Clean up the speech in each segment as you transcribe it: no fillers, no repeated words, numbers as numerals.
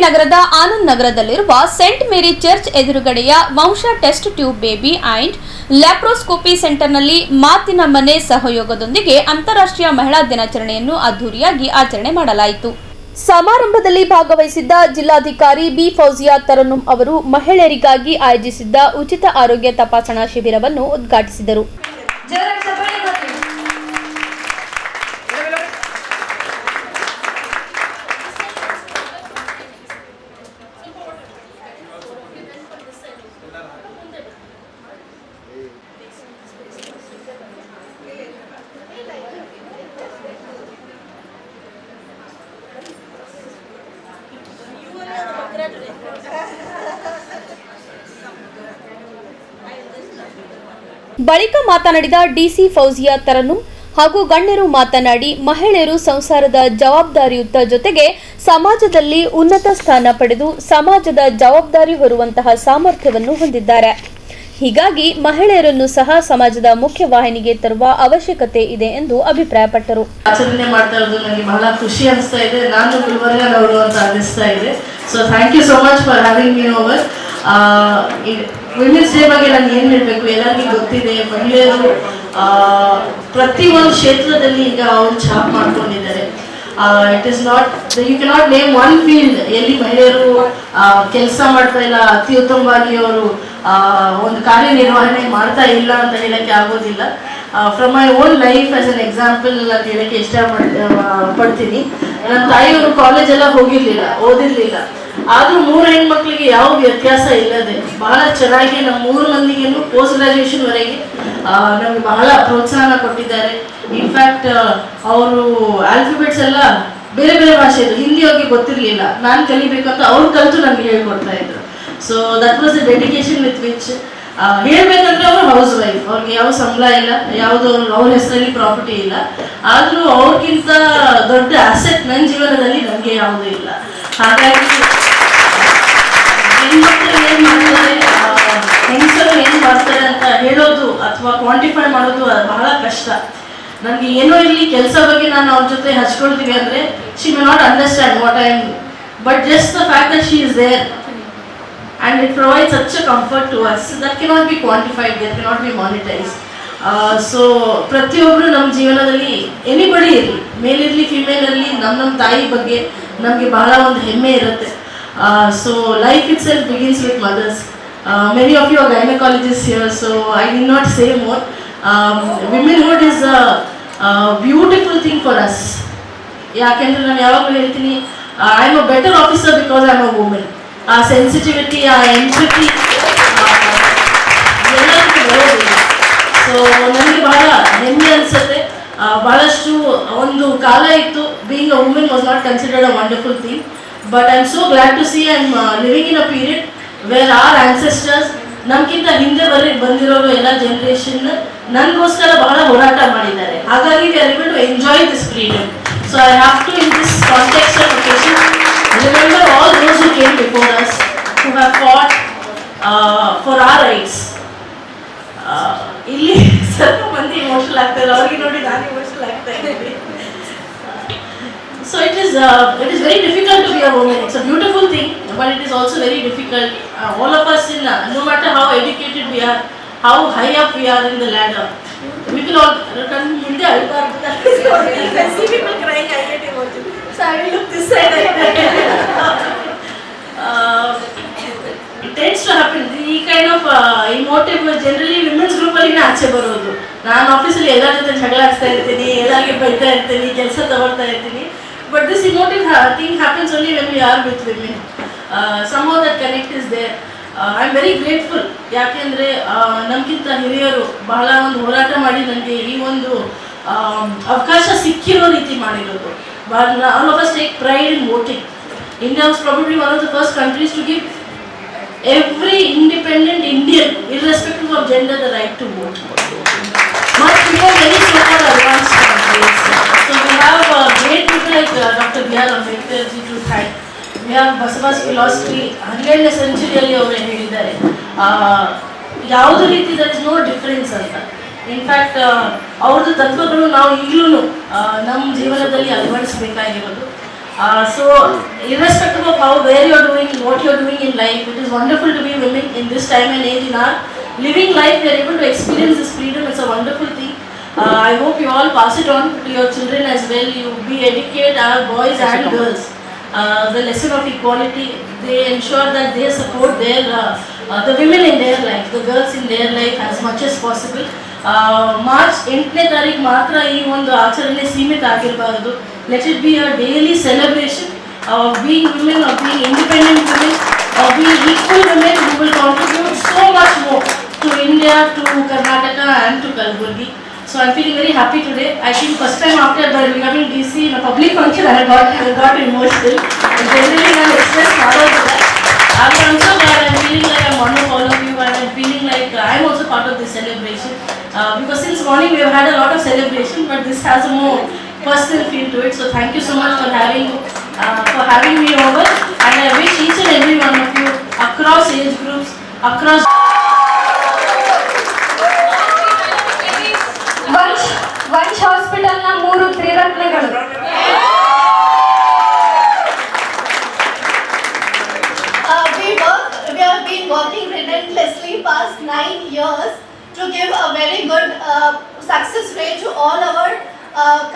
ನಗರದ ಆನಂದ್ ನಗರದಲ್ಲಿರುವ ಸೇಂಟ್ ಮೇರಿ ಚರ್ಚ್ ಎದುರುಗಡೆಯ ವಂಶ test tube baby and laparoscopy ಸೆಂಟರ್ನಲ್ಲಿ ಮಾತಿನ ಮನೆ ಸಹಯೋಗದೊಂದಿಗೆ ಅಂತಾರಾಷ್ಟ್ರೀಯ ಮಹಿಳಾ ದಿನಾಚರಣೆಯನ್ನು ಅದ್ದೂರಿಯಾಗಿ ಆಚರಣೆ ಮಾಡಲಾಯಿತು. ಸಮಾರಂಭದಲ್ಲಿ ಭಾಗವಹಿಸಿದ್ದ ಜಿಲ್ಲಾಧಿಕಾರಿ ಬಿ ಫೌಜಿಯಾ ತರನ್ನುಮ್ ಅವರು ಮಹಿಳೆಯರಿಗಾಗಿ ಆಯೋಜಿಸಿದ್ದ ಉಚಿತ ಆರೋಗ್ಯ ತಪಾಸಣಾ ಶಿಬಿರವನ್ನು ಉದ್ಘಾಟಿಸಿದರು. ಬಳಿಕ ಮಾತನಾಡಿದ ಡಿಸಿ ಫೌಜಿಯಾ ತರನ್ನುಮ್ ಹಾಗೂ ಗಣ್ಯರು ಮಾತನಾಡಿ, ಮಹಿಳೆಯರು ಸಂಸಾರದ ಜವಾಬ್ದಾರಿಯುತ ಜೊತೆಗೆ ಸಮಾಜದಲ್ಲಿ ಉನ್ನತ ಸ್ಥಾನ ಪಡೆದು ಸಮಾಜದ ಜವಾಬ್ದಾರಿ ಹೊರುವಂತಹ ಸಾಮರ್ಥ್ಯವನ್ನು ಹೊಂದಿದ್ದಾರೆ. ಹೀಗಾಗಿ ಮಹಿಳೆಯರನ್ನು ಸಹ ಸಮಾಜದ ಮುಖ್ಯವಾಹಿನಿಗೆ ತರುವ ಅವಶ್ಯಕತೆ ಇದೆ ಎಂದು ಅಭಿಪ್ರಾಯಪಟ್ಟರು. ಆಚರಣೆ ಮಾಡ್ತಾ ಇರೋದು ನನಗೆ ಬಹಳ ಖುಷಿ ಅನಿಸ್ತಾ ಇದೆ. ನಾನು ಗುಲ್ಬರ್ಗನವರು ಅಂತ ಅನಿಸ್ತಾ ಇದೆ. So thank you so much for having me over. Women's day ಬಗ್ಗೆ ನಾನು ಏನು ಹೇಳಬೇಕು, ಎಲ್ಲರಿಗೂ ಗೊತ್ತಿದೆ. ಮಹಿಳೆಯರು ಪ್ರತಿಯೊಂದು ಕ್ಷೇತ್ರದಲ್ಲಿ ಈಗ ಅವರು ಛಾಪ್ ಮಾಡ್ಕೊಂಡಿದ್ದಾರೆ. It is not, you cannot name one field ಎಲ್ಲಿ ಮಹಿಳೆಯರು ಕೆಲಸ ಮಾಡ್ತಾ ಇಲ್ಲ, ಅತ್ಯುತ್ತಮವಾಗಿ ಅವರು ಒಂದು ಕಾರ್ಯನಿರ್ವಹಣೆ ಮಾಡ್ತಾ ಇಲ್ಲ ಅಂತ ಹೇಳಕ್ಕೆ ಆಗೋದಿಲ್ಲ. From my own life as an example ಅಂತ ಹೇಳಕ್ಕೆ ಇಷ್ಟಪಡ್ತೀನಿ. ನನ್ನ ತಾಯಿಯವರು ಕಾಲೇಜ್ ಎಲ್ಲ ಹೋಗಿರ್ಲಿಲ್ಲ, ಓದಿರ್ಲಿಲ್ಲ. ಆದ್ರೂ 3 ಹೆಣ್ಮಕ್ಳಿಗೆ ಯಾವ ವ್ಯತ್ಯಾಸ ಇಲ್ಲದೆ ಬಹಳ ಚೆನ್ನಾಗಿ ನಮ್ಮ 3 ಮಂದಿಗೂ ಪೋಸ್ಟ್ ಗ್ರಾಜುಯೇಷನ್ ವರೆಗೆ ನಮ್ಗೆ ಬಹಳ ಪ್ರೋತ್ಸಾಹ ಕೊಟ್ಟಿದ್ದಾರೆ. ಇನ್ಫ್ಯಾಕ್ಟ್ ಅವರು ಆಲ್ಫಾಬೆಟ್ಸ್ ಎಲ್ಲ ಬೇರೆ ಬೇರೆ ಭಾಷೆದು, ಹಿಂದಿ ಅವ್ರಿಗೆ ಗೊತ್ತಿರಲಿಲ್ಲ, ನಾನು ಕಲಿಬೇಕಂತ ಅವ್ರು ಕಲಿತು ನನಗೆ ಹೇಳ್ಕೊಡ್ತಾ ಇದ್ರು. So that was the dedication with which ಹೇಳ್ಬೇಕಂದ್ರೆ ಅವರು ಹೌಸ್ ವೈಫ್, ಅವ್ರಿಗೆ ಯಾವ ಸಂಬಳ ಇಲ್ಲ, ಯಾವುದು ಅವ್ರ ಹೆಸರಲ್ಲಿ ಪ್ರಾಪರ್ಟಿ ಇಲ್ಲ. ಆದ್ರೂ ಅವ್ರಿಗಿಂತ ದೊಡ್ಡ ಅಸೆಟ್ ನನ್ನ ಜೀವನದಲ್ಲಿ ನನಗೆ ಯಾವುದೂ ಇಲ್ಲ. ಹಾಗಾಗಿ ಹೆಣ್ಮಕ್ಳು ಏನ್ ಮಾಡ್ತಾರೆ, ಹೆಂಗಸರು ಏನ್ ಮಾಡ್ತಾರೆ ಅಂತ ಹೇಳೋದು ಅಥವಾ ಕ್ವಾಂಟಿಫೈ ಮಾಡೋದು ಬಹಳ ಕಷ್ಟ. ನನಗೆ ಏನೋ ಇಲ್ಲಿ ಕೆಲಸ ಬಗ್ಗೆ ನಾನು ಅವ್ರ ಜೊತೆ ಹಚ್ಕೊಳ್ತೀವಿ ಅಂದ್ರೆ she may not understand what I am, but just the fact that she is there and it provides such a comfort to us that cannot be quantified, that cannot be monetized. So ಪ್ರತಿಯೊಬ್ಬರು ನಮ್ಮ ಜೀವನದಲ್ಲಿ anybody ಇರಲಿ, ಮೇಲ್ ಇರಲಿ female ಇರಲಿ, ನಮ್ಮ ತಾಯಿ ಬಗ್ಗೆ ನಮಗೆ ಬಹಳ ಒಂದು ಹೆಮ್ಮೆ ಇರುತ್ತೆ. So life itself begins with mothers. Many of you are gynecologists here, so I will not say more. Womanhood is a beautiful thing for us. ಯಾಕೆಂದ್ರೆ ನಾನು ಯಾವಾಗಲೂ ಹೇಳ್ತೀನಿ, I am a better officer because I am a woman. ಆ sensitivity, ಆ empathy ಎಲ್ಲರಿಗೂ ಬರೋದಿಲ್ಲ. So ನನಗೆ ಬಹಳ ಹೆಮ್ಮೆ ಅನಿಸುತ್ತೆ. ಬಹಳಷ್ಟು ಒಂದು ಕಾಲ ಇತ್ತು, being a women was not considered a wonderful thing, but I am so glad to see I am living in a period where our ancestors, ನಮ್ಗಿಂತ ಹಿಂದೆ ಬಂದಿರೋರು ಎಲ್ಲ ಜನರೇಷನ್ ನನಗೋಸ್ಕರ ಬಹಳ ಹೋರಾಟ ಮಾಡಿದ್ದಾರೆ. ಹಾಗಾಗಿ we are able to enjoy this freedom. So I have to in this context of occasion remember all those who came before us, who have fought for our rights. ಇಲ್ಲಿ ಸ್ವಲ್ಪ ಮಂದಿ ಇಮೋಷನಲ್ ಆಗ್ತಾರೆ, ಅವ್ರಿಗೆ ನೋಡಿ ನಾನು ಇಮೋಷನಲ್ ಆಗ್ತಾ ಇದ್ದೀನಿ. So it is very difficult to be a woman. It's a beautiful thing, but it is also very difficult. All of us, no matter how educated we are, how high up we are in the ladder, we will all ಮುಂದೆ ಅಳ್ಬಾರ್ದು. See people crying, I get emotional. So I will look this side. It tends to happen. ಈ kind of emotive generally women's group ಅಲ್ಲಿ ಆಚೆ ಬರೋದು. ನಾನು ಆಫೀಸಲ್ಲಿ ಎಲ್ಲರ ಜೊತೆ ಜಗಳ ಆಡ್ತಾ ಇರ್ತೀನಿ, ಎಲ್ಲರಿಗೆ ಬೈತಾ ಇರ್ತೀನಿ, ಕೆಲಸ ತಗೊಳ್ತಾ ಇರ್ತೀನಿ. But this emotive thing happens only when we are with women. Somehow that connect is there. I am very grateful. ಯಾಕೆಂದ್ರೆ ನಮ್ಗಿಂತ ಹಿರಿಯರು ಬಹಳ ಒಂದು ಹೋರಾಟ ಮಾಡಿ ನನಗೆ ಈ ಒಂದು ಅವಕಾಶ ಸಿಕ್ಕಿರೋ ರೀತಿ ಮಾಡಿರೋದು. But all of us take pride in voting. India was probably one of the first countries to give every independent Indian, irrespective of gender, the right to vote. Much before many so-called advanced countries. So we have great people like Dr. B.R. Ambedkar ji to thank. We have Basava's philosophy, 12ನೇ ಸೆಂಚುರಿಯಲ್ಲಿ ಅವರು ಹೇಳಿದ್ದಾರೆ, ಯಾವುದೇ ರೀತಿ there is no difference ಅಂತ. In fact ಅವ್ರದ್ದು ತತ್ವಗಳು ನಾವು ಈಗಲೂ ನಮ್ಮ ಜೀವನದಲ್ಲಿ ಅಳವಡಿಸಬೇಕಾಗಿರೋದು. So irrespective of how where you are doing, what you are doing in life, it is wonderful to be women in this time and age. In our living life, we are able to experience this freedom. It's a wonderful thing. I hope you all pass it on to your children as well. You be educate our boys and girls. The lesson of equality. They ensure that they support their the women in their life, the girls in their life as much as possible. March 8ನೇ ತಾರೀಕು ಮಾತ್ರ ಈ ಒಂದು ಆಚರಣೆ ಸೀಮಿತ ಆಗಿರಬಾರದು. Let it be a daily celebration of being women, of being independent women, of being equal women who will contribute so much more to India, to Karnataka and to Kalburgi. So I'm feeling very happy today. I think first time after becoming DC in a public function, I got emotional. And generally I express power to that. I'm so glad. I'm feeling like I'm one of all of you, and I'm feeling like I'm also part of this celebration. Because since morning we have had a lot of celebration, but this has a more personal feel to it. So thank you so much for having me over. And I wish each and every one of you across age groups, across. Vamsh hospital ನ 3 ತ್ರಿರತ್ನಗಳು. We have been working relentlessly past 9 years to give a very good success rate to all our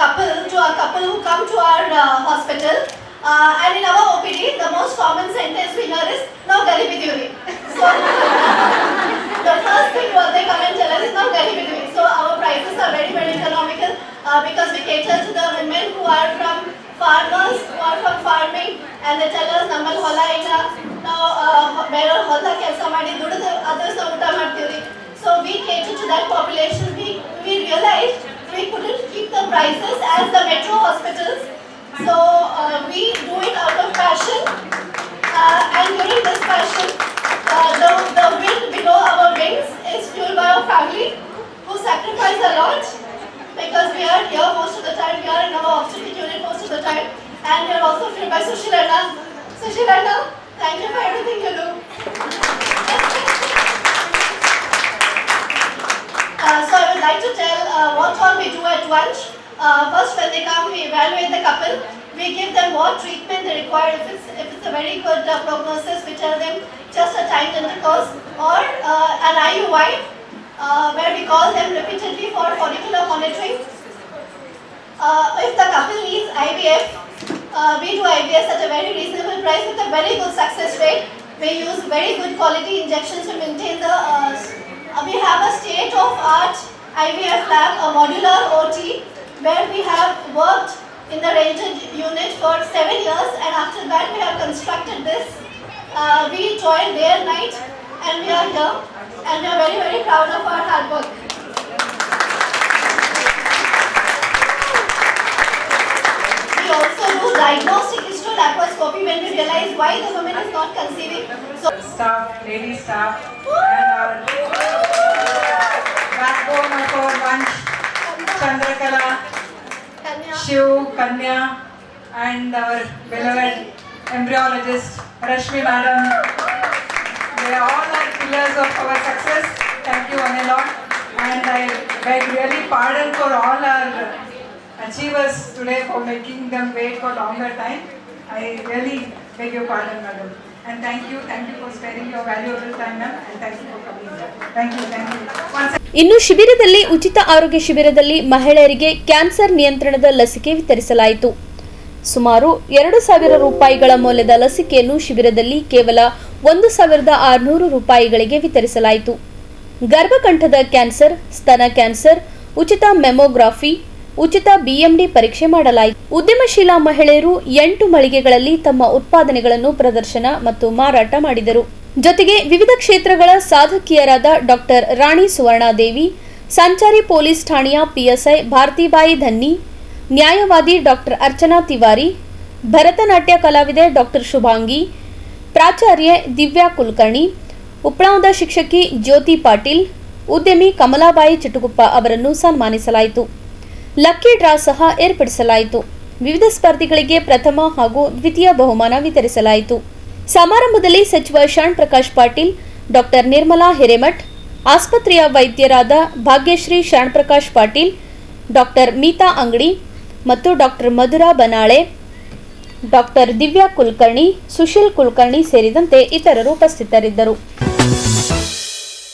couple who come to our hospital. And in our OPD, the most common sentence we hear is, "Now garibi duri." So the first thing what they come and tell us is, "Now garibi duri." So our prices are very, very economical because we cater to the women who are from farmers, who are from farming, and they tell us, "Nammal hola illa, now ಬೇರೆ ಹೊಲ ಕೆಲಸ ಮಾಡಿ ದುಡಿದು others ಊಟ ಮಾಡ್ತೀವಿ." So we cater to that population. We realized we couldn't keep the prices as the metro hospitals. So we do it out of passion, and during this passion, the wind below our wings is fueled by our family who sacrifice a lot, because we are here most of the time. We are in our obstetric unit most of the time, and we are also fueled by Sushilana. Sushilana, thank you for everything you do. So I would like to tell what all we do at Vansh. First, when they come, we evaluate the couple. We give them what treatment they require. If it's a very good prognosis, we tell them just a timed intercourse or an IUI, where we call them repeatedly for follicular monitoring. If the couple needs IVF, we do IVF at a very reasonable price with a very good success rate. We use very good quality injections to maintain the. We have a state-of-art IVF lab, a modular OT, where we have worked in the Ranger unit for 7 years, and after that we have constructed this. We toil day and night, and we are here, and we are very, very proud of our hard work. We also do diagnostic hysterolaparoscopy when we realize why the woman is not conceiving. So staff, lady staff, and our backbone of our Vansh, Chandrakala, Shiv, Kanya, and our beloved embryologist, Rashmi Madam. They all are pillars of our success. Thank you one and all. And I beg really pardon for all our achievers today for making them wait for longer time. I really beg your pardon, Madam. And thank you for sparing your valuable time, ma'am, and thank you for coming here. Thank you. ಇನ್ನು ಶಿಬಿರದಲ್ಲಿ ಉಚಿತ ಆರೋಗ್ಯ ಶಿಬಿರದಲ್ಲಿ ಮಹಿಳೆಯರಿಗೆ cancer ನಿಯಂತ್ರಣದ ಲಸಿಕೆ ವಿತರಿಸಲಾಯಿತು. ಸುಮಾರು 2,000 ರೂಪಾಯಿಗಳ ಮೌಲ್ಯದ ಲಸಿಕೆಯನ್ನು ಶಿಬಿರದಲ್ಲಿ ಕೇವಲ 1,600 ರೂಪಾಯಿಗಳಿಗೆ ವಿತರಿಸಲಾಯಿತು. ಗರ್ಭಕಂಠದ ಕ್ಯಾನ್ಸರ್, ಸ್ತನ ಕ್ಯಾನ್ಸರ್, ಉಚಿತ ಮೆಮೊಗ್ರಾಫಿ, ಉಚಿತ BMD ಪರೀಕ್ಷೆ ಮಾಡಲಾಯಿತು. ಉದ್ಯಮಶೀಲ ಮಹಿಳೆಯರು 8 ಮಳಿಗೆಗಳಲ್ಲಿ ತಮ್ಮ ಉತ್ಪಾದನೆಗಳನ್ನು ಪ್ರದರ್ಶನ ಮತ್ತು ಮಾರಾಟ ಮಾಡಿದರು. ಜೊತೆಗೆ ವಿವಿಧ ಕ್ಷೇತ್ರಗಳ ಸಾಧಕಿಯರಾದ ಡಾಕ್ಟರ್ ರಾಣಿ ಸುವರ್ಣಾದೇವಿ, ಸಂಚಾರಿ ಪೊಲೀಸ್ ಠಾಣೆಯ PSI ಭಾರತೀಬಾಯಿ ಧನ್ನಿ, ನ್ಯಾಯವಾದಿ ಡಾಕ್ಟರ್ ಅರ್ಚನಾ ತಿವಾರಿ, ಭರತನಾಟ್ಯ ಕಲಾವಿದೆ ಡಾಕ್ಟರ್ ಶುಭಾಂಗಿ, ಪ್ರಾಚಾರ್ಯೆ ದಿವ್ಯಾ ಕುಲಕರ್ಣಿ, ಉಪ್ಳಾವದ ಶಿಕ್ಷಕಿ ಜ್ಯೋತಿ ಪಾಟೀಲ್, ಉದ್ಯಮಿ ಕಮಲಾಬಾಯಿ ಚಿಟುಗುಪ್ಪ ಅವರನ್ನು ಸನ್ಮಾನಿಸಲಾಯಿತು. ಲಕ್ಕಿ ಡ್ರಾ ಸಹ ಏರ್ಪಡಿಸಲಾಯಿತು. ವಿವಿಧ ಸ್ಪರ್ಧಿಗಳಿಗೆ ಪ್ರಥಮ ಹಾಗೂ ದ್ವಿತೀಯ ಬಹುಮಾನ ವಿತರಿಸಲಾಯಿತು. ಸಮಾರಂಭದಲ್ಲಿ ಸಚಿವ ಶರಣ್ ಪ್ರಕಾಶ್ ಪಾಟೀಲ್, ಡಾಕ್ಟರ್ ನಿರ್ಮಲಾ ಹಿರೇಮಠ್, ಆಸ್ಪತ್ರೆಯ ವೈದ್ಯರಾದ ಭಾಗ್ಯಶ್ರೀ ಶರಣ್ ಪ್ರಕಾಶ್ ಪಾಟೀಲ್, ಡಾಕ್ಟರ್ ಮೀತಾ ಅಂಗಡಿ ಮತ್ತು ಡಾಕ್ಟರ್ ಮಧುರಾ ಬನಾಳೆ, ಡಾಕ್ಟರ್ ದಿವ್ಯಾ ಕುಲಕರ್ಣಿ, ಸುಶೀಲ್ ಕುಲಕರ್ಣಿ ಸೇರಿದಂತೆ ಇತರರು ಉಪಸ್ಥಿತರಿದ್ದರು.